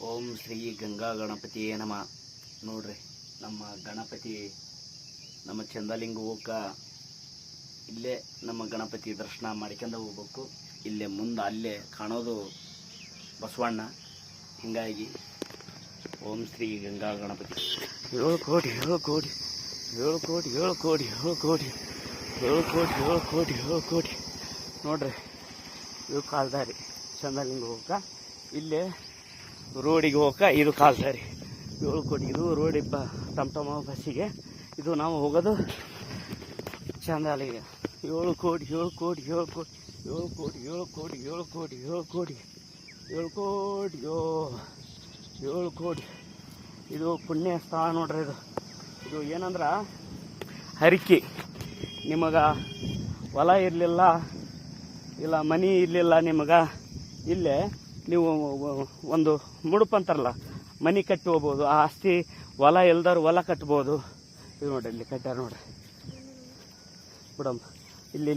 ಓಂ ಶ್ರೀ ಗಂಗಾ ಗಣಪತಿಯೇ ನಮಃ. ನೋಡ್ರಿ, ನಮ್ಮ ಗಣಪತಿ ನಮ್ಮ ಚಂದಲಿಂಗ ಹೋಗ ಇಲ್ಲೇ ನಮ್ಮ ಗಣಪತಿ ದರ್ಶನ ಮಾಡ್ಕೊಂಡು ಹೋಗ್ಬೇಕು. ಇಲ್ಲೇ ಮುಂದೆ ಅಲ್ಲೇ ಕಾಣೋದು ಬಸವಣ್ಣ. ಹೀಗಾಗಿ ಓಂ ಶ್ರೀ ಗಂಗಾ ಗಣಪತಿ. 7 ಕೋಟಿ 7 ಕೋಟಿ 7 ಕೋಟಿ 7 ಕೋಟಿ 7 ಕೋಟಿ 7 ಕೋಟಿ 7 ಕೋಟಿ 7 ಕೋಟಿ. ನೋಡ್ರಿ, ಇದು ಕಾಲ್ದಾರಿ ಚಂದಲಿಂಗ ಹೋಗ. ಇಲ್ಲೇ ರೋಡಿಗೆ ಹೋಗ ಇದು ಕಾಲ್ದಾರಿ. 7 ಕೋಟಿ ಇದು ರೋಡಿ ಟಮ್ ಬಸ್ಸಿಗೆ. ಇದು ನಾವು ಹೋಗೋದು ಚಂದಲಿಂಗ. 7 ಕೋಟಿ 7 ಕೋಟಿ 7 ಕೋಟಿ 7 ಕೋಟಿ 7 ಕೋಟಿ 7 ಕೋಟಿ 7 ಕೋಟಿ 7 ಕೋಟಿ 7 ಕೋಟಿ. ಇದು ಪುಣ್ಯ ಸ್ಥಳ ನೋಡ್ರಿ. ಇದು ಏನಂದ್ರೆ ಹರಿಕೆ. ನಿಮಗೆ ಹೊಲ ಇರಲಿಲ್ಲ, ಇಲ್ಲ ಮನೆ ಇರಲಿಲ್ಲ ನಿಮಗೆ, ಇಲ್ಲೇ ನೀವು ಒಂದು ಮುಡುಪು ಅಂತಾರಲ್ಲ, ಮನೆ ಕಟ್ಟಿ ಹೋಗ್ಬೋದು. ಆ ಆಸ್ತಿ ಹೊಲ ಇಲ್ದವ್ರು ಹೊಲ ಕಟ್ಬೋದು. ಇದು ನೋಡ್ರಿ, ಇಲ್ಲಿ ಕಟ್ಟಾರ ನೋಡ್ರಿ ಬಿಡಮ್ಮ. ಇಲ್ಲಿ